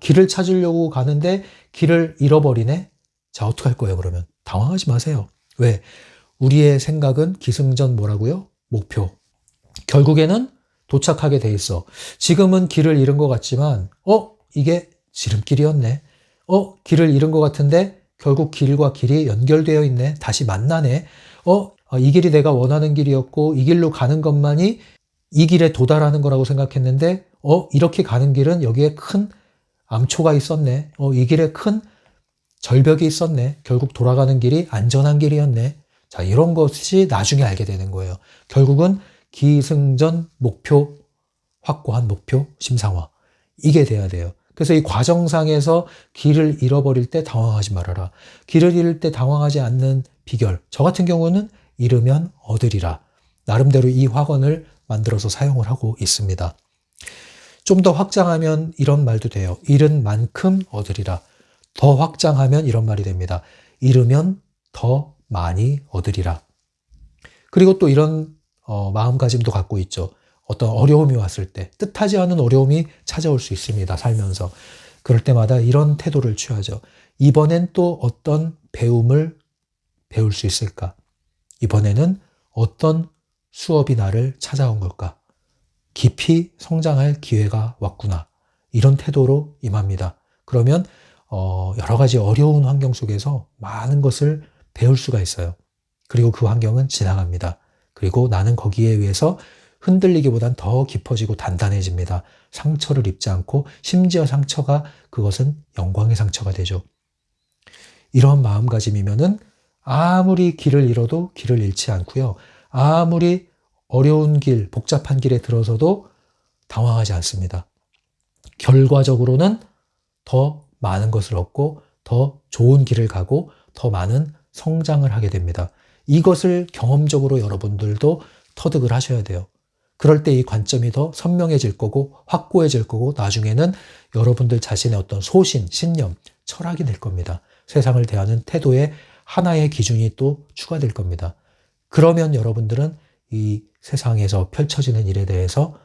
길을 찾으려고 가는데 길을 잃어버리네. 자, 어떡할 거예요, 그러면? 당황하지 마세요. 왜? 우리의 생각은 기승전 뭐라고요? 목표. 결국에는 도착하게 돼 있어. 지금은 길을 잃은 것 같지만, 이게 지름길이었네. 길을 잃은 것 같은데, 결국 길과 길이 연결되어 있네. 다시 만나네. 이 길이 내가 원하는 길이었고, 이 길로 가는 것만이 이 길에 도달하는 거라고 생각했는데, 이렇게 가는 길은 여기에 큰 암초가 있었네. 이 길에 큰 절벽이 있었네. 결국 돌아가는 길이 안전한 길이었네. 자, 이런 것이 나중에 알게 되는 거예요. 결국은 기승전 목표, 확고한 목표, 심상화. 이게 돼야 돼요. 그래서 이 과정상에서 길을 잃어버릴 때 당황하지 말아라. 길을 잃을 때 당황하지 않는 비결. 저 같은 경우는 잃으면 얻으리라. 나름대로 이 확언을 만들어서 사용을 하고 있습니다. 좀 더 확장하면 이런 말도 돼요. 잃은 만큼 얻으리라. 더 확장하면 이런 말이 됩니다. 잃으면 더 많이 얻으리라. 그리고 또 이런 마음가짐도 갖고 있죠. 어떤 어려움이 왔을 때 뜻하지 않은 어려움이 찾아올 수 있습니다. 살면서. 그럴 때마다 이런 태도를 취하죠. 이번엔 또 어떤 배움을 배울 수 있을까? 이번에는 어떤 수업이 나를 찾아온 걸까? 깊이 성장할 기회가 왔구나. 이런 태도로 임합니다. 그러면 여러 가지 어려운 환경 속에서 많은 것을 배울 수가 있어요. 그리고 그 환경은 지나갑니다. 그리고 나는 거기에 의해서 흔들리기보단 더 깊어지고 단단해집니다. 상처를 입지 않고 심지어 상처가 그것은 영광의 상처가 되죠. 이런 마음가짐이면은 아무리 길을 잃어도 길을 잃지 않고요. 아무리 어려운 길, 복잡한 길에 들어서도 당황하지 않습니다. 결과적으로는 더 많은 것을 얻고 더 좋은 길을 가고 더 많은 성장을 하게 됩니다. 이것을 경험적으로 여러분들도 터득을 하셔야 돼요. 그럴 때 이 관점이 더 선명해질 거고 확고해질 거고 나중에는 여러분들 자신의 어떤 소신, 신념, 철학이 될 겁니다. 세상을 대하는 태도에 하나의 기준이 또 추가될 겁니다. 그러면 여러분들은 이 세상에서 펼쳐지는 일에 대해서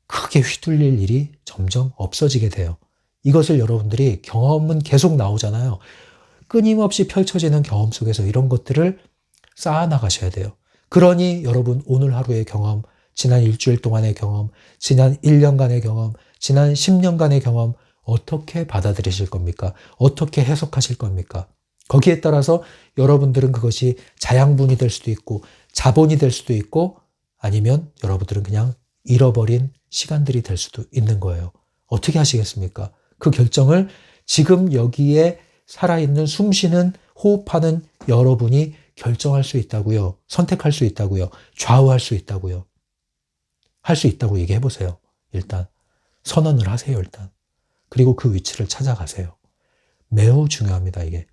크게 휘둘릴 일이 점점 없어지게 돼요. 이것을 여러분들이 경험은 계속 나오잖아요. 끊임없이 펼쳐지는 경험 속에서 이런 것들을 쌓아나가셔야 돼요. 그러니 여러분 오늘 하루의 경험, 지난 일주일 동안의 경험, 지난 1년간의 경험, 지난 10년간의 경험 어떻게 받아들이실 겁니까? 어떻게 해석하실 겁니까? 거기에 따라서 여러분들은 그것이 자양분이 될 수도 있고 자본이 될 수도 있고 아니면 여러분들은 그냥 잃어버린 시간들이 될 수도 있는 거예요. 어떻게 하시겠습니까? 그 결정을 지금 여기에 살아있는 숨쉬는 호흡하는 여러분이 결정할 수 있다고요. 선택할 수 있다고요. 좌우할 수 있다고요. 할 수 있다고 얘기해 보세요. 일단 선언을 하세요. 일단. 그리고 그 위치를 찾아가세요. 매우 중요합니다. 이게.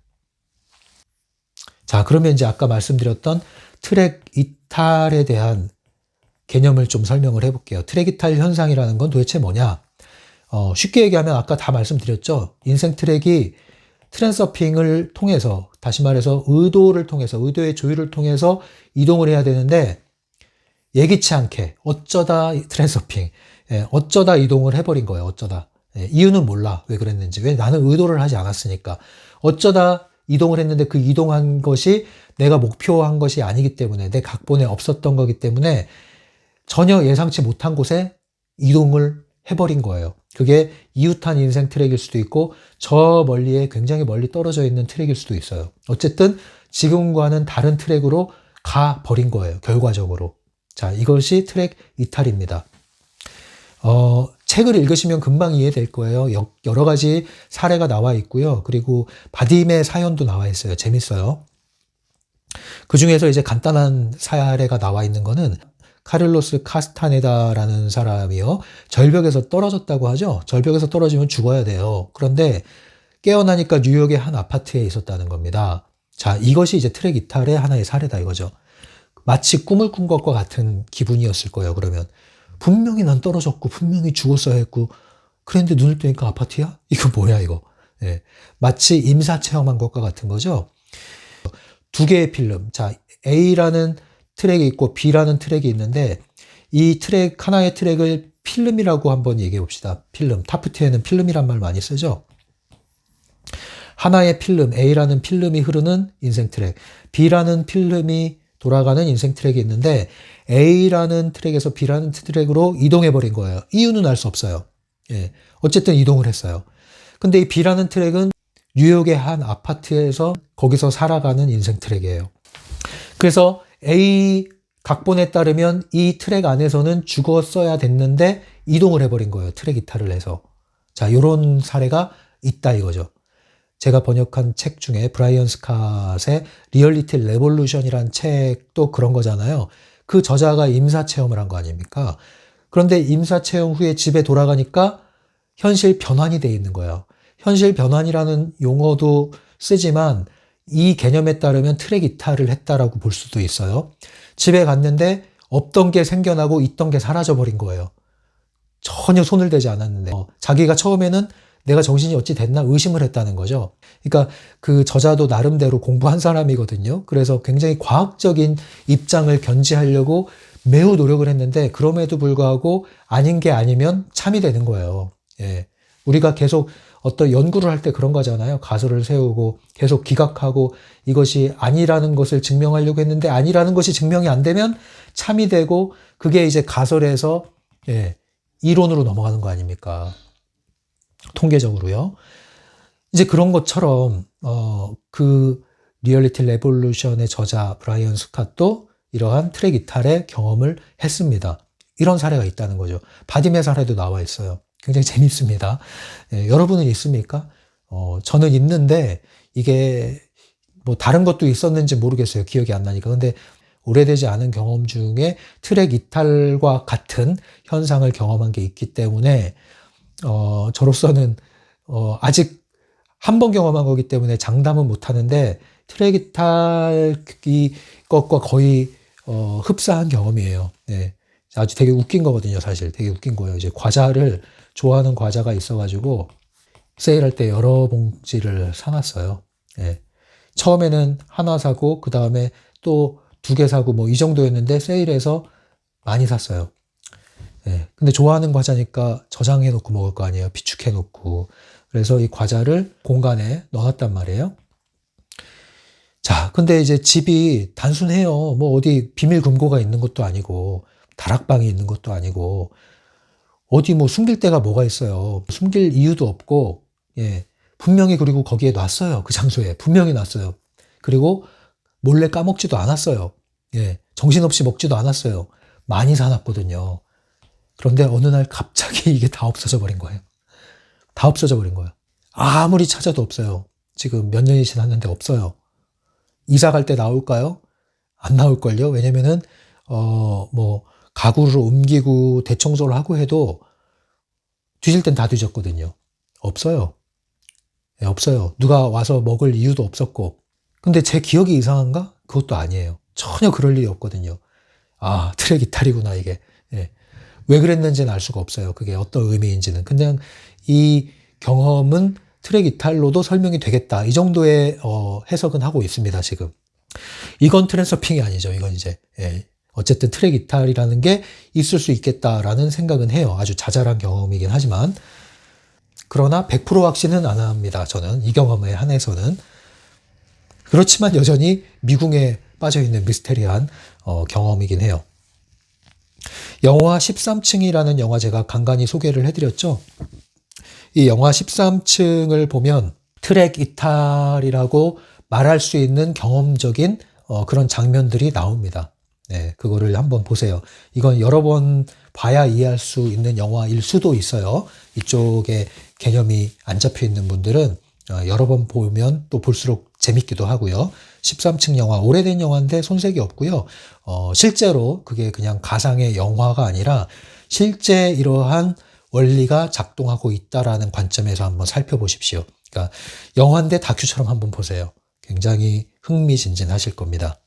자, 그러면 이제 아까 말씀드렸던 트랙 이탈에 대한 개념을 좀 설명을 해볼게요. 트랙 이탈 현상이라는 건 도대체 뭐냐? 쉽게 얘기하면 아까 다 말씀드렸죠. 인생 트랙이 트랜서핑을 통해서, 다시 말해서 의도를 통해서, 의도의 조율을 통해서 이동을 해야 되는데 예기치 않게 어쩌다 트랜서핑, 어쩌다 이동을 해버린 거예요. 어쩌다. 이유는 몰라. 왜 그랬는지. 왜 나는 의도를 하지 않았으니까. 어쩌다 이동을 했는데 그 이동한 것이 내가 목표한 것이 아니기 때문에 내 각본에 없었던 거기 때문에 전혀 예상치 못한 곳에 이동을 해버린 거예요. 그게 이웃한 인생 트랙일 수도 있고 저 멀리에 굉장히 멀리 떨어져 있는 트랙일 수도 있어요. 어쨌든 지금과는 다른 트랙으로 가버린 거예요. 결과적으로. 자, 이것이 트랙 이탈입니다. 책을 읽으시면 금방 이해될 거예요. 여러 가지 사례가 나와 있고요. 그리고 바딤의 사연도 나와 있어요. 재밌어요. 그 중에서 이제 간단한 사례가 나와 있는 거는 카를로스 카스타네다라는 사람이요. 절벽에서 떨어졌다고 하죠. 절벽에서 떨어지면 죽어야 돼요. 그런데 깨어나니까 뉴욕의 한 아파트에 있었다는 겁니다. 자, 이것이 이제 트랙 이탈의 하나의 사례다 이거죠. 마치 꿈을 꾼 것과 같은 기분이었을 거예요. 그러면 분명히 난 떨어졌고 분명히 죽었어야 했고 그랬는데 눈을 뜨니까 아파트야? 이거 뭐야 이거. 예. 마치 임사 체험한 것과 같은 거죠. 두 개의 필름. 자, A라는 트랙이 있고 B라는 트랙이 있는데 이 트랙, 하나의 트랙을 필름이라고 한번 얘기해 봅시다. 필름. 타프트에는 필름이란 말 많이 쓰죠. 하나의 필름, A라는 필름이 흐르는 인생 트랙, B라는 필름이 돌아가는 인생 트랙이 있는데 A라는 트랙에서 B라는 트랙으로 이동해 버린 거예요. 이유는 알 수 없어요. 예. 어쨌든 이동을 했어요. 근데 이 B라는 트랙은 뉴욕의 한 아파트에서 거기서 살아가는 인생 트랙이에요. 그래서 A 각본에 따르면 이 트랙 안에서는 죽었어야 됐는데 이동을 해버린 거예요. 트랙 이탈을 해서. 자, 요런 사례가 있다 이거죠. 제가 번역한 책 중에 브라이언 스캇의 리얼리티 레볼루션이란 책도 그런 거잖아요. 그 저자가 임사체험을 한 거 아닙니까? 그런데 임사체험 후에 집에 돌아가니까 현실 변환이 돼 있는 거예요. 현실 변환이라는 용어도 쓰지만 이 개념에 따르면 트랙 이탈을 했다라고 볼 수도 있어요. 집에 갔는데 없던 게 생겨나고 있던 게 사라져버린 거예요. 전혀 손을 대지 않았는데 자기가 처음에는 내가 정신이 어찌 됐나 의심을 했다는 거죠. 그러니까 그 저자도 나름대로 공부한 사람이거든요. 그래서 굉장히 과학적인 입장을 견지하려고 매우 노력을 했는데 그럼에도 불구하고 아닌 게 아니면 참이 되는 거예요. 예. 우리가 계속 어떤 연구를 할 때 그런 거잖아요. 가설을 세우고 계속 기각하고 이것이 아니라는 것을 증명하려고 했는데 아니라는 것이 증명이 안 되면 참이 되고 그게 이제 가설에서 예, 이론으로 넘어가는 거 아닙니까? 통계적으로요. 이제 그런 것처럼 그 리얼리티 레볼루션의 저자 브라이언 스캇도 이러한 트랙 이탈의 경험을 했습니다. 이런 사례가 있다는 거죠. 바딤의 사례도 나와 있어요. 굉장히 재밌습니다. 예, 여러분은 있습니까? 저는 있는데 이게 뭐 다른 것도 있었는지 모르겠어요. 기억이 안 나니까. 근데 오래되지 않은 경험 중에 트랙 이탈과 같은 현상을 경험한 게 있기 때문에 저로서는 아직 한 번 경험한 거기 때문에 장담은 못 하는데 트랙 이탈이 것과 거의 흡사한 경험이에요. 네. 아주 되게 웃긴 거거든요, 사실. 되게 웃긴 거예요. 이제 과자를 좋아하는 과자가 있어가지고 세일할 때 여러 봉지를 사놨어요. 네. 처음에는 하나 사고 그 다음에 또 2개 사고 뭐 이 정도였는데 세일해서 많이 샀어요. 네. 근데 좋아하는 과자니까 저장해 놓고 먹을 거 아니에요. 비축해 놓고. 그래서 이 과자를 공간에 넣어놨단 말이에요. 자, 근데 이제 집이 단순해요. 뭐 어디 비밀 금고가 있는 것도 아니고 다락방이 있는 것도 아니고 어디 뭐 숨길 데가 뭐가 있어요. 숨길 이유도 없고 예. 분명히 그리고 거기에 놨어요. 그 장소에 분명히 놨어요. 그리고 몰래 까먹지도 않았어요. 예. 정신없이 먹지도 않았어요. 많이 사놨거든요. 그런데 어느 날 갑자기 이게 다 없어져 버린 거예요. 다 없어져 버린 거예요. 아무리 찾아도 없어요. 지금 몇 년이 지났는데 없어요. 이사 갈 때 나올까요? 안 나올걸요? 왜냐면은, 뭐, 가구를 옮기고 대청소를 하고 해도 뒤질 땐 다 뒤졌거든요. 없어요. 네, 없어요. 누가 와서 먹을 이유도 없었고. 근데 제 기억이 이상한가? 그것도 아니에요. 전혀 그럴 일이 없거든요. 아, 트랙 이탈이구나, 이게. 예. 왜 그랬는지는 알 수가 없어요. 그게 어떤 의미인지는. 그냥 이 경험은 트랙 이탈로도 설명이 되겠다. 이 정도의 해석은 하고 있습니다, 지금. 이건 트랜서핑이 아니죠. 이건 이제 예. 어쨌든 트랙 이탈이라는 게 있을 수 있겠다라는 생각은 해요. 아주 자잘한 경험이긴 하지만. 그러나 100% 확신은 안 합니다. 저는 이 경험에 한해서는. 그렇지만 여전히 미궁에 빠져있는 미스테리한 경험이긴 해요. 영화 13층이라는 영화 제가 간간히 소개를 해드렸죠. 이 영화 13층을 보면 트랙 이탈이라고 말할 수 있는 경험적인 그런 장면들이 나옵니다. 네, 그거를 한번 보세요. 이건 여러 번 봐야 이해할 수 있는 영화일 수도 있어요. 이쪽에 개념이 안 잡혀 있는 분들은 여러 번 보면 또 볼수록 재밌기도 하고요. 13층 영화, 오래된 영화인데 손색이 없고요. 실제로 그게 그냥 가상의 영화가 아니라 실제 이러한 원리가 작동하고 있다라는 관점에서 한번 살펴보십시오. 그러니까 영화인데 다큐처럼 한번 보세요. 굉장히 흥미진진하실 겁니다.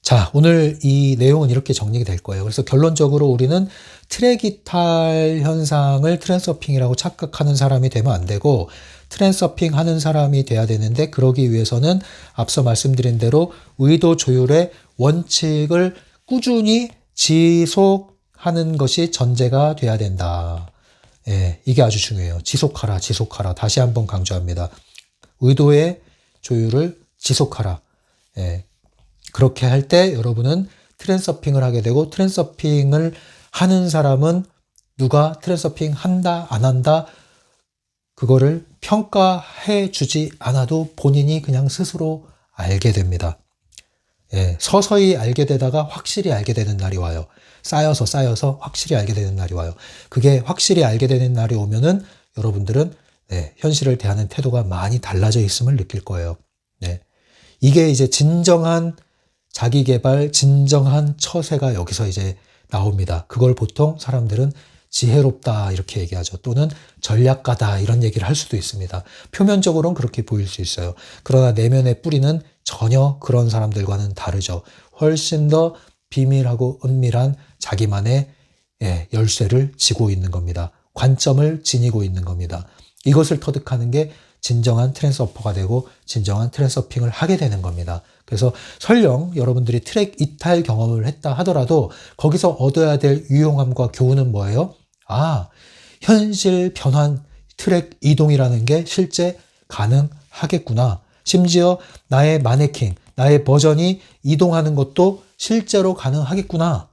자, 오늘 이 내용은 이렇게 정리가 될 거예요. 그래서 결론적으로 우리는 트랙 이탈 현상을 트랜서핑이라고 착각하는 사람이 되면 안 되고 트렌서핑 하는 사람이 돼야 되는데 그러기 위해서는 앞서 말씀드린 대로 의도 조율의 원칙을 꾸준히 지속하는 것이 전제가 돼야 된다. 예, 이게 아주 중요해요. 지속하라, 지속하라. 다시 한번 강조합니다. 의도의 조율을 지속하라. 예, 그렇게 할 때 여러분은 트렌서핑을 하게 되고 트렌서핑을 하는 사람은 누가 트렌서핑 한다, 안 한다 그거를 평가해 주지 않아도 본인이 그냥 스스로 알게 됩니다. 예, 서서히 알게 되다가 확실히 알게 되는 날이 와요. 쌓여서 확실히 알게 되는 날이 와요. 그게 확실히 알게 되는 날이 오면은 여러분들은 네, 현실을 대하는 태도가 많이 달라져 있음을 느낄 거예요. 네. 이게 이제 진정한 자기 개발, 진정한 처세가 여기서 이제 나옵니다. 그걸 보통 사람들은 지혜롭다 이렇게 얘기하죠. 또는 전략가다 이런 얘기를 할 수도 있습니다. 표면적으로는 그렇게 보일 수 있어요. 그러나 내면의 뿌리는 전혀 그런 사람들과는 다르죠. 훨씬 더 비밀하고 은밀한 자기만의 열쇠를 지고 있는 겁니다. 관점을 지니고 있는 겁니다. 이것을 터득하는 게 진정한 트랜스어퍼가 되고 진정한 트랜스서핑을 하게 되는 겁니다. 그래서 설령 여러분들이 트랙 이탈 경험을 했다 하더라도 거기서 얻어야 될 유용함과 교훈은 뭐예요? 아, 현실 변환 트랙 이동이라는 게 실제 가능하겠구나. 심지어 나의 마네킹, 나의 버전이 이동하는 것도 실제로 가능하겠구나.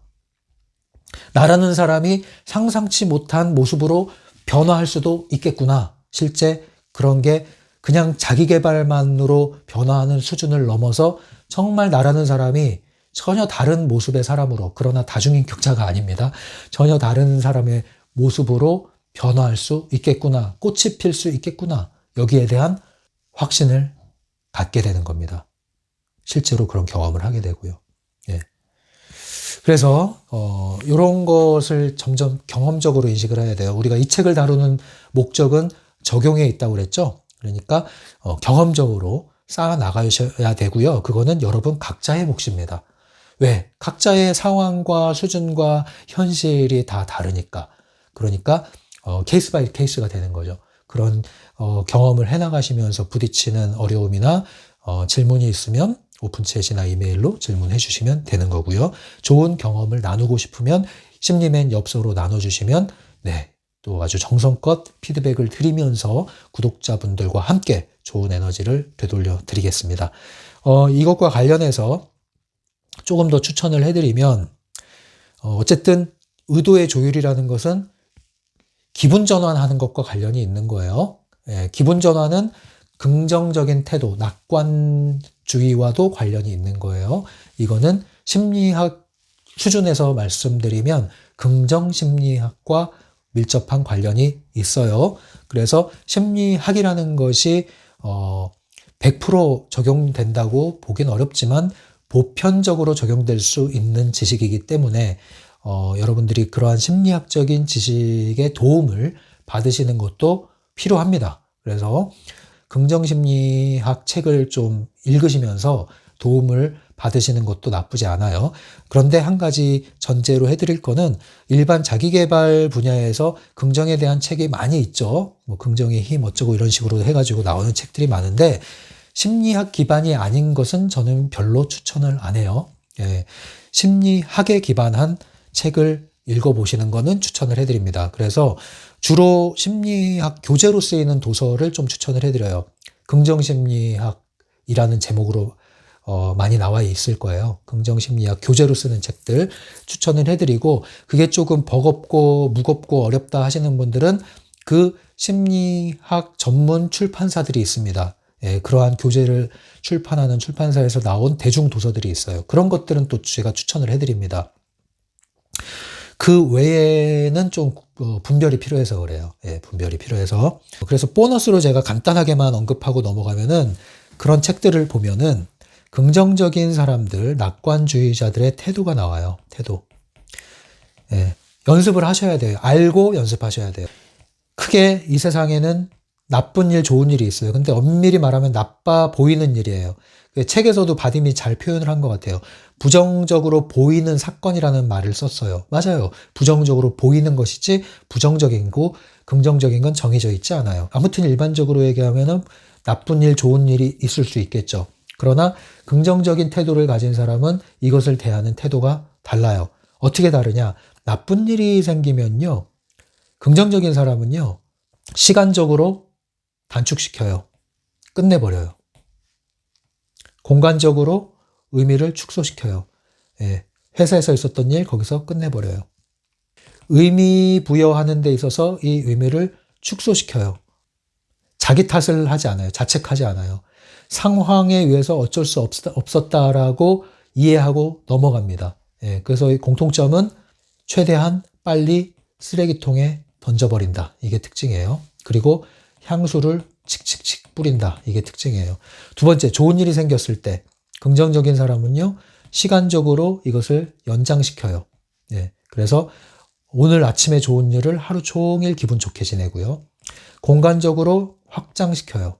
나라는 사람이 상상치 못한 모습으로 변화할 수도 있겠구나. 실제 그런 게 그냥 자기 개발만으로 변화하는 수준을 넘어서 정말 나라는 사람이 전혀 다른 모습의 사람으로, 그러나 다중인격자가 아닙니다. 전혀 다른 사람의 모습으로 변화할 수 있겠구나. 꽃이 필 수 있겠구나. 여기에 대한 확신을 갖게 되는 겁니다. 실제로 그런 경험을 하게 되고요. 예. 그래서 이런 것을 점점 경험적으로 인식을 해야 돼요. 우리가 이 책을 다루는 목적은 적용에 있다고 그랬죠. 그러니까 경험적으로 쌓아 나가셔야 되고요. 그거는 여러분 각자의 몫입니다. 왜? 각자의 상황과 수준과 현실이 다 다르니까. 그러니까 케이스 바이 케이스가 되는 거죠. 그런 경험을 해나가시면서 부딪히는 어려움이나 질문이 있으면 오픈챗이나 이메일로 질문해 주시면 되는 거고요. 좋은 경험을 나누고 싶으면 심리맨 엽서로 나눠주시면 또 아주 정성껏 피드백을 드리면서 구독자분들과 함께 좋은 에너지를 되돌려 드리겠습니다. 이것과 관련해서 조금 더 추천을 해드리면 어쨌든 의도의 조율이라는 것은 기분 전환하는 것과 관련이 있는 거예요. 기분 전환은 긍정적인 태도, 낙관주의와도 관련이 있는 거예요. 이거는 심리학 수준에서 말씀드리면 긍정심리학과 밀접한 관련이 있어요. 그래서 심리학이라는 것이 100% 적용된다고 보긴 어렵지만 보편적으로 적용될 수 있는 지식이기 때문에 여러분들이 그러한 심리학적인 지식의 도움을 받으시는 것도 필요합니다. 그래서 긍정심리학 책을 좀 읽으시면서 도움을 받으시는 것도 나쁘지 않아요. 그런데 한 가지 전제로 해드릴 거는 일반 자기계발 분야에서 긍정에 대한 책이 많이 있죠. 뭐 긍정의 힘 어쩌고 이런 식으로 해가지고 나오는 책들이 많은데 심리학 기반이 아닌 것은 저는 별로 추천을 안 해요. 심리학에 기반한 책을 읽어보시는 거는 추천을 해드립니다. 그래서 주로 심리학 교재로 쓰이는 도서를 좀 추천을 해드려요. 긍정심리학이라는 제목으로 많이 나와 있을 거예요. 긍정심리학 교재로 쓰는 책들 추천을 해드리고 그게 조금 버겁고 무겁고 어렵다 하시는 분들은 그 심리학 전문 출판사들이 있습니다. 그러한 교재를 출판하는 출판사에서 나온 대중 도서들이 있어요. 그런 것들은 또 제가 추천을 해드립니다. 그 외에는 좀 분별이 필요해서 그래요. 분별이 필요해서. 그래서 보너스로 제가 간단하게만 언급하고 넘어가면은 그런 책들을 보면은 긍정적인 사람들, 낙관주의자들의 태도가 나와요. 태도. 연습을 하셔야 돼요. 알고 연습하셔야 돼요. 크게 이 세상에는 나쁜 일, 좋은 일이 있어요. 근데 엄밀히 말하면 나빠 보이는 일이에요. 책에서도 바딤이 잘 표현을 한 것 같아요. 부정적으로 보이는 사건이라는 말을 썼어요. 맞아요. 부정적으로 보이는 것이지 부정적인 거, 긍정적인 건 정해져 있지 않아요. 아무튼 일반적으로 얘기하면은 나쁜 일, 좋은 일이 있을 수 있겠죠. 그러나 긍정적인 태도를 가진 사람은 이것을 대하는 태도가 달라요. 어떻게 다르냐? 나쁜 일이 생기면요. 긍정적인 사람은요. 시간적으로 단축시켜요. 끝내버려요. 공간적으로 의미를 축소시켜요. 예, 회사에서 있었던 일 거기서 끝내버려요. 의미 부여하는 데 있어서 이 의미를 축소시켜요. 자기 탓을 하지 않아요. 자책하지 않아요. 상황에 의해서 어쩔 수 없었다라고 이해하고 넘어갑니다. 예, 그래서 이 공통점은 최대한 빨리 쓰레기통에 던져버린다. 이게 특징이에요. 그리고 향수를 칙칙칙 뿌린다. 이게 특징이에요. 두 번째, 좋은 일이 생겼을 때 긍정적인 사람은요. 시간적으로 이것을 연장시켜요. 예, 그래서 오늘 아침에 좋은 일을 하루 종일 기분 좋게 지내고요. 공간적으로 확장시켜요.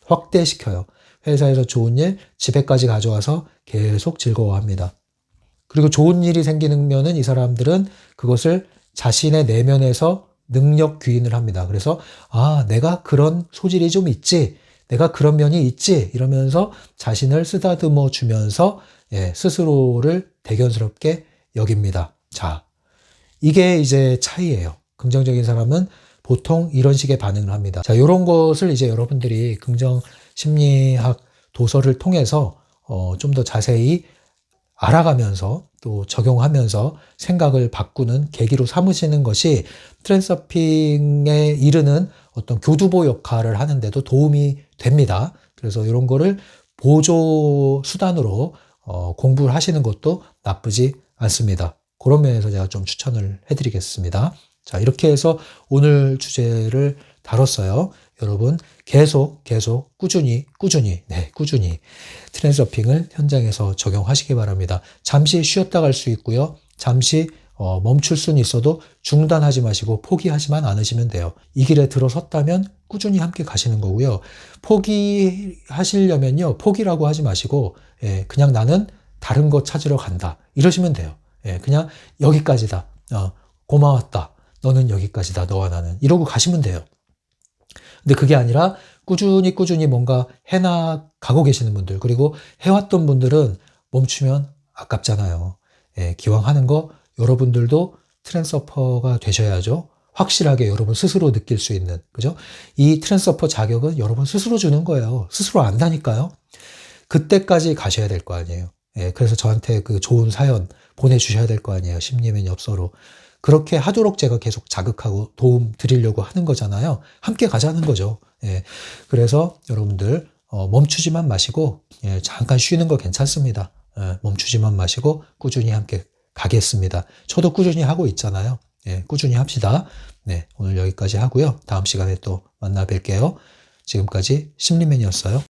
확대시켜요. 회사에서 좋은 일 집에까지 가져와서 계속 즐거워합니다. 그리고 좋은 일이 생기면은 이 사람들은 그것을 자신의 내면에서 능력 귀인을 합니다. 그래서 내가 그런 소질이 좀 있지. 내가 그런 면이 있지. 이러면서 자신을 쓰다듬어 주면서 스스로를 대견스럽게 여깁니다. 자, 이게 이제 차이예요. 긍정적인 사람은 보통 이런 식의 반응을 합니다. 자, 이런 것을 이제 여러분들이 긍정 심리학 도서를 통해서 좀 더 자세히 알아가면서 또 적용하면서 생각을 바꾸는 계기로 삼으시는 것이 트랜서핑에 이르는 어떤 교두보 역할을 하는데도 도움이 됩니다. 그래서 이런 거를 보조 수단으로 공부를 하시는 것도 나쁘지 않습니다. 그런 면에서 제가 좀 추천을 해드리겠습니다. 자, 이렇게 해서 오늘 주제를 다뤘어요. 여러분 계속 꾸준히 트랜서핑을 현장에서 적용하시기 바랍니다. 잠시 쉬었다 갈 수 있고요. 잠시 멈출 수는 있어도 중단하지 마시고 포기하지만 않으시면 돼요. 이 길에 들어섰다면 꾸준히 함께 가시는 거고요. 포기하시려면요. 포기라고 하지 마시고 그냥 나는 다른 거 찾으러 간다. 이러시면 돼요. 그냥 여기까지다. 고마웠다. 너는 여기까지다. 너와 나는. 이러고 가시면 돼요. 근데 그게 아니라 꾸준히 뭔가 해나가고 계시는 분들, 그리고 해왔던 분들은 멈추면 아깝잖아요. 기왕 하는 거 여러분들도 트랜스서퍼가 되셔야죠. 확실하게 여러분 스스로 느낄 수 있는, 그죠? 이 트랜스서퍼 자격은 여러분 스스로 주는 거예요. 스스로 안다니까요. 그때까지 가셔야 될 거 아니에요. 그래서 저한테 그 좋은 사연 보내주셔야 될 거 아니에요. 심리면 엽서로. 그렇게 하도록 제가 계속 자극하고 도움 드리려고 하는 거잖아요. 함께 가자는 거죠. 그래서 여러분들 멈추지만 마시고 잠깐 쉬는 거 괜찮습니다. 멈추지만 마시고 꾸준히 함께 가겠습니다. 저도 꾸준히 하고 있잖아요. 꾸준히 합시다. 네, 오늘 여기까지 하고요. 다음 시간에 또 만나 뵐게요. 지금까지 심리맨이었어요.